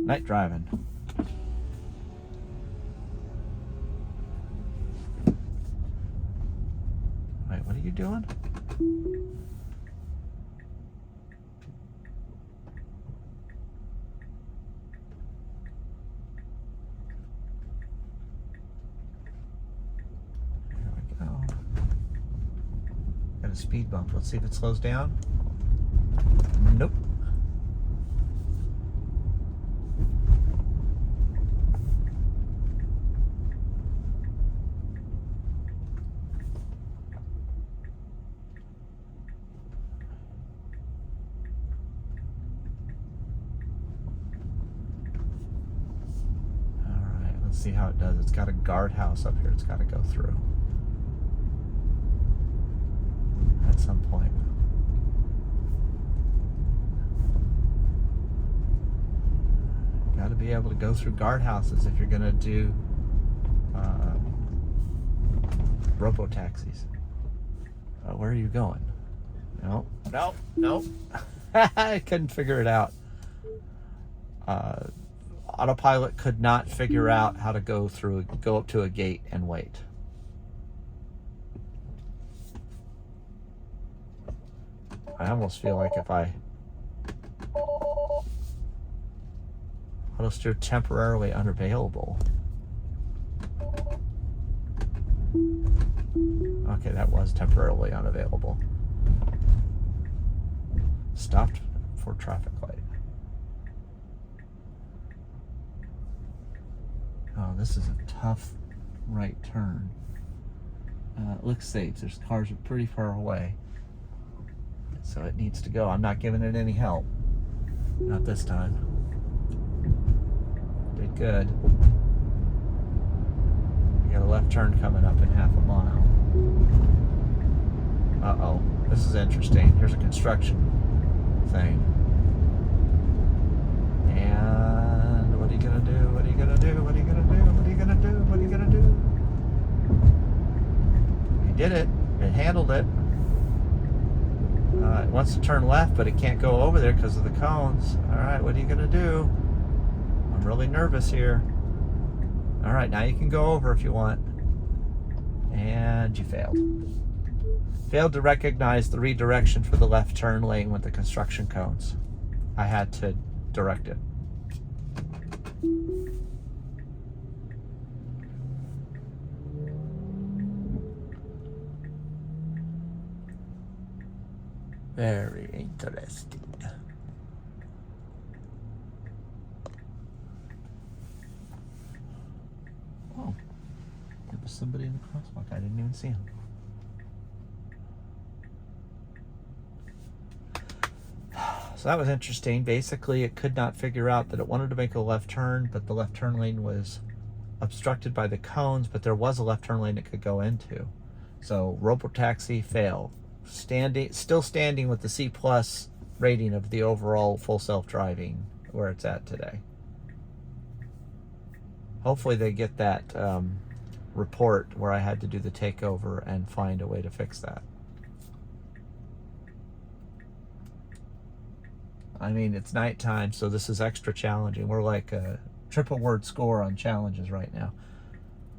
Night driving. Wait, what are you doing? There we go. Got a speed bump. Let's see if it slows down. Nope. Let's see how it does. It's got a guardhouse up here it's got to go through at some point. Got to be able to go through guardhouses if you're going to do robo taxis. Where are you going? No. I couldn't figure it out. Autopilot could not figure out how to go up to a gate and wait. I almost feel like if I auto steer temporarily unavailable. Okay, that was temporarily unavailable. Stopped for traffic light. Oh, this is a tough right turn. It looks safe. There's cars pretty far away. So it needs to go. I'm not giving it any help. Not this time. Did good. We got a left turn coming up in half a mile. Uh-oh. This is interesting. Here's a construction thing. And what are you gonna do? What are you gonna do? What are you gonna do? What are you gonna do? What are you gonna do? He did it. It handled it. It wants to turn left, but it can't go over there because of the cones. All right, what are you gonna do? I'm really nervous here. All right, now you can go over if you want. And you failed. Failed to recognize the redirection for the left turn lane with the construction cones. I had to direct it. Very interesting. Oh, there was somebody in the crosswalk. I didn't even see him. So that was interesting. Basically, it could not figure out that it wanted to make a left turn, but the left turn lane was obstructed by the cones, but there was a left turn lane it could go into. So robotaxi fail. Still standing with the C+ rating of the overall full self-driving where it's at today. Hopefully they get that report where I had to do the takeover and find a way to fix that. I mean, it's nighttime, so this is extra challenging. We're like a triple word score on challenges right now.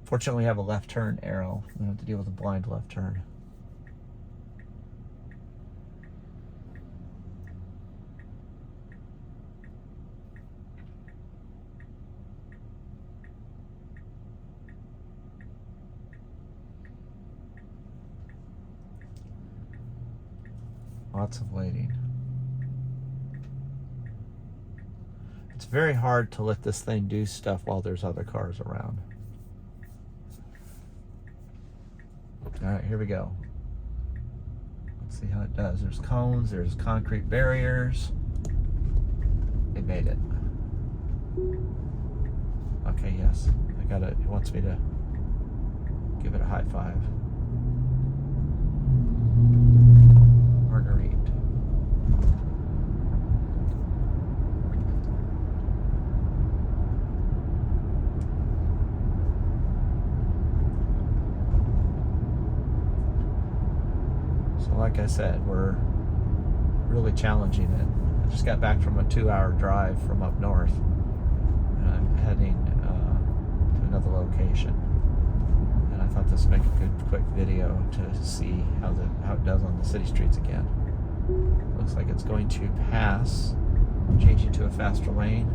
Fortunately, we have a left turn arrow. We don't have to deal with a blind left turn. Lots of waiting. It's very hard to let this thing do stuff while there's other cars around. All right, here we go. Let's see how it does. There's cones, there's concrete barriers. It made it. Okay, yes. I got it. It wants me to give it a high five. Marguerite. So like I said, we're really challenging it. I just got back from a 2-hour drive from up north. heading to another location. And I thought this would make a good quick video to see how it does on the city streets again. Looks like it's going to pass, changing to a faster lane.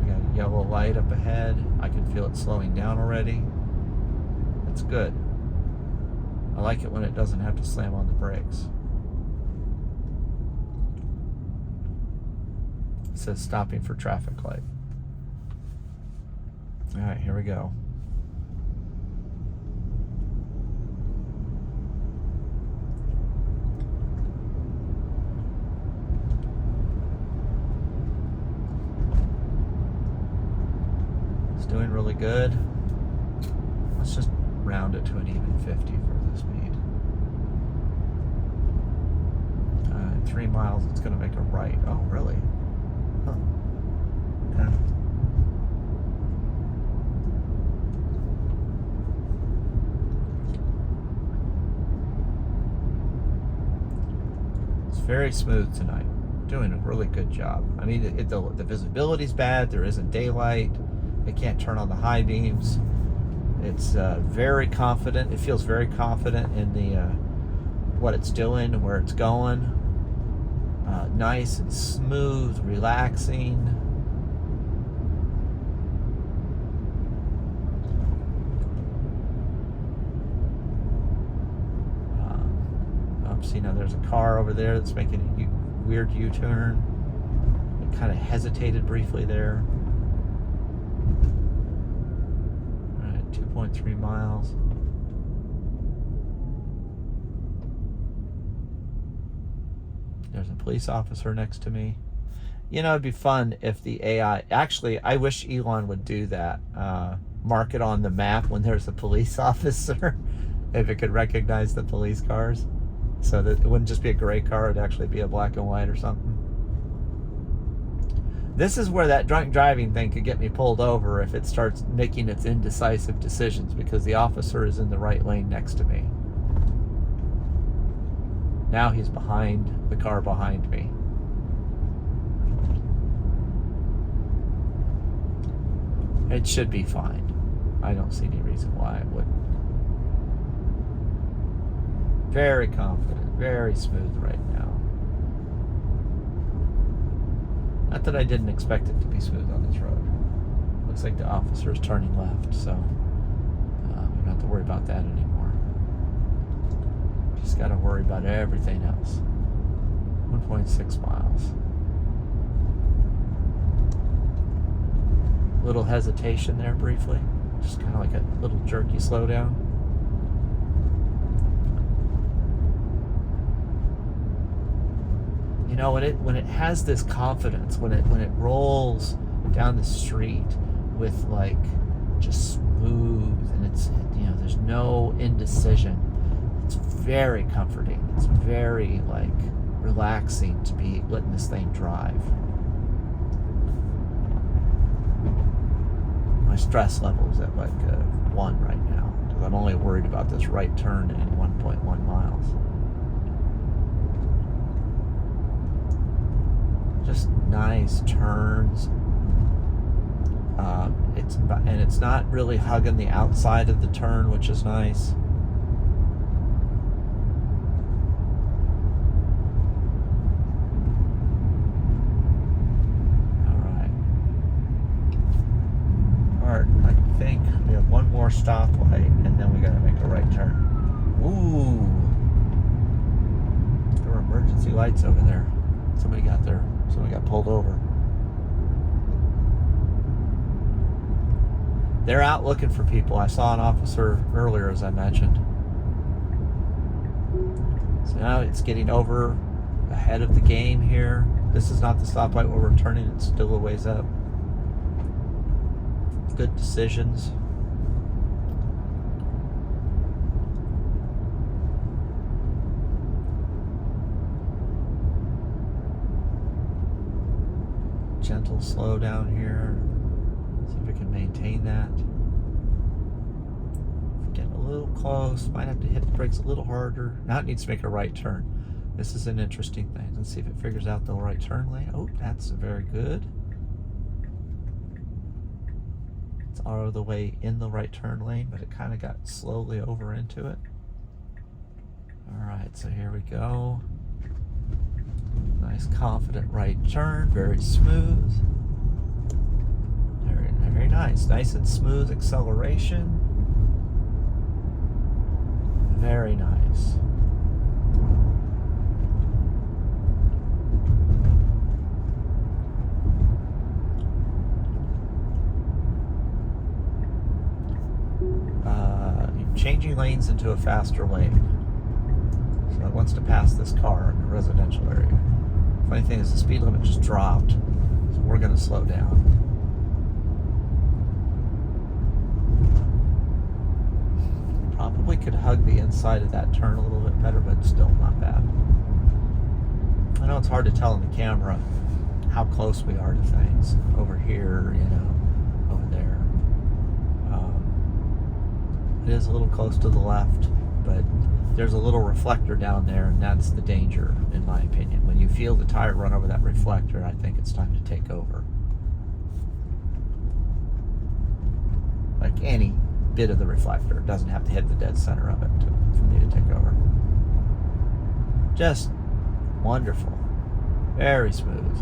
We got a yellow light up ahead. I can feel it slowing down already. That's good. I like it when it doesn't have to slam on the brakes. It says stopping for traffic light. All right, here we go. It's doing really good. Let's just round it to an even 50 for the speed. 3 miles, it's going to make a right. Oh, really? Huh. Yeah. It's very smooth tonight. Doing a really good job. I mean, the visibility's bad. There isn't daylight. It can't turn on the high beams. It's very confident. It feels very confident in the what it's doing, where it's going. Nice and smooth, relaxing. See, now there's a car over there that's making a weird U-turn. It kind of hesitated briefly there. 2.3 miles. There's a police officer next to me. You know, it'd be fun if the AI... Actually, I wish Elon would do that. Mark it on the map when there's a police officer. If it could recognize the police cars. So that it wouldn't just be a gray car, it'd actually be a black and white or something. This is where that drunk driving thing could get me pulled over if it starts making its indecisive decisions, because the officer is in the right lane next to me. Now he's behind the car behind me. It should be fine. I don't see any reason why it wouldn't. Very confident, very smooth right now. Not that I didn't expect it to be smooth on this road. Looks like the officer is turning left, so we don't have to worry about that anymore. Just got to worry about everything else. 1.6 miles. Little hesitation there briefly. Just kind of like a little jerky slowdown. You know, when it has this confidence, when it rolls down the street with like just smooth, and it's, you know, there's no indecision. It's very comforting. It's very like relaxing to be letting this thing drive. My stress level is at like 1 right now, because I'm only worried about this right turn in 1.1 miles. Just nice turns. It's not really hugging the outside of the turn, which is nice. I think we have one more stoplight, and then we got to make a right turn. Ooh, there were emergency lights over there. Somebody got pulled over. They're out looking for people. I saw an officer earlier, as I mentioned. So now it's getting over ahead of the game here. This is not the stoplight where we're turning. It's still a ways up. Good decisions. Gentle slow down here. See if we can maintain that. Getting a little close. Might have to hit the brakes a little harder. Now it needs to make a right turn. This is an interesting thing. Let's see if it figures out the right turn lane. Oh, that's very good. out of the way in the right turn lane, but it kind of got slowly over into it. All right, so here we go. Nice confident right turn, very smooth. Very, very nice. Nice and smooth acceleration. Very nice. Changing lanes into a faster lane. So it wants to pass this car in a residential area. Funny thing is the speed limit just dropped, so we're going to slow down. Probably could hug the inside of that turn a little bit better, but still not bad. I know it's hard to tell on the camera how close we are to things. Over here, you know, over there. It is a little close to the left, but there's a little reflector down there, and that's the danger, in my opinion. When you feel the tire run over that reflector, I think it's time to take over. Like any bit of the reflector. It doesn't have to hit the dead center of it for me to take over. Just wonderful. Very smooth.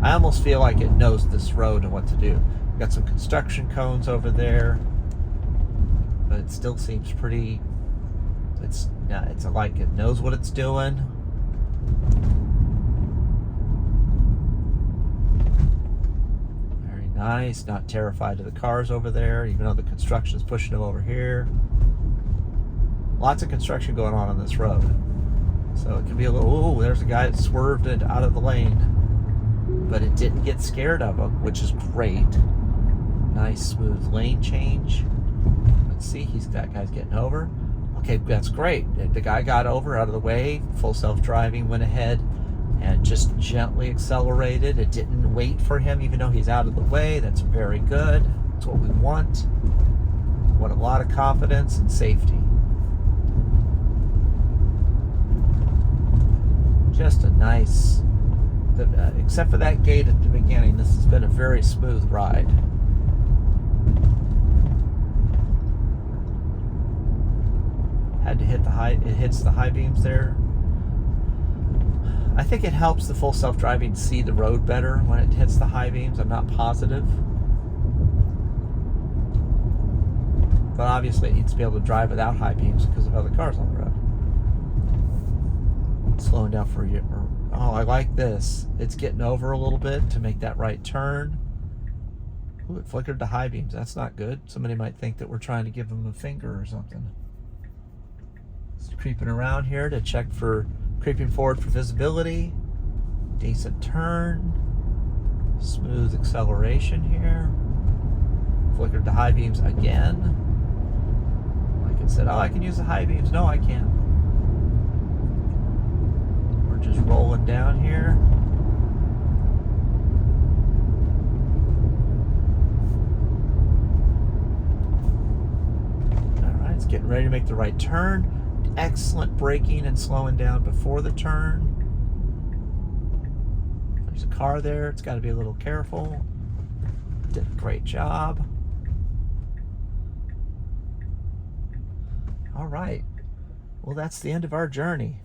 I almost feel like it knows this road and what to do. Got some construction cones over there, but it still seems pretty, it's like it knows what it's doing. Very nice. Not terrified of the cars over there, even though the construction is pushing them over here. Lots of construction going on this road, so it can be a little, oh, there's a guy that swerved it out of the lane, but it didn't get scared of him, which is great. Nice smooth lane change. Let's see, that guy's getting over. Okay, that's great. The guy got over out of the way, full self-driving, went ahead and just gently accelerated. It didn't wait for him, even though he's out of the way. That's very good. That's what we want. We want a lot of confidence and safety. Just a nice, except for that gate at the beginning, this has been a very smooth ride. Had to hit the high, it hits the high beams there. I think it helps the full self-driving see the road better when it hits the high beams. I'm not positive. But obviously it needs to be able to drive without high beams because of other cars on the road. Slowing down for you. Oh, I like this. It's getting over a little bit to make that right turn. Ooh, it flickered to high beams. That's not good. Somebody might think that we're trying to give them a finger or something. Creeping around here to check for creeping forward for visibility. Decent turn. Smooth acceleration here. Flickered to high beams again. Like I said, oh, I can use the high beams. No, I can't. We're just rolling down here. All right, it's getting ready to make the right turn. Excellent braking and slowing down before the turn. There's a car there. It's got to be a little careful. Did a great job. All right. Well, that's the end of our journey.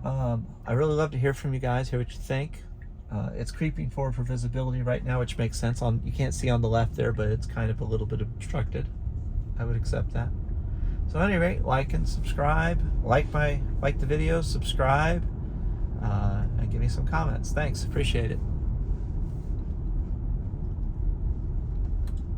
I really love to hear from you guys, hear what you think. It's creeping forward for visibility right now, which makes sense. You can't see on the left there, but it's kind of a little bit obstructed. I would accept that. So at any rate, like and subscribe. Like the video, subscribe, and give me some comments. Thanks, appreciate it.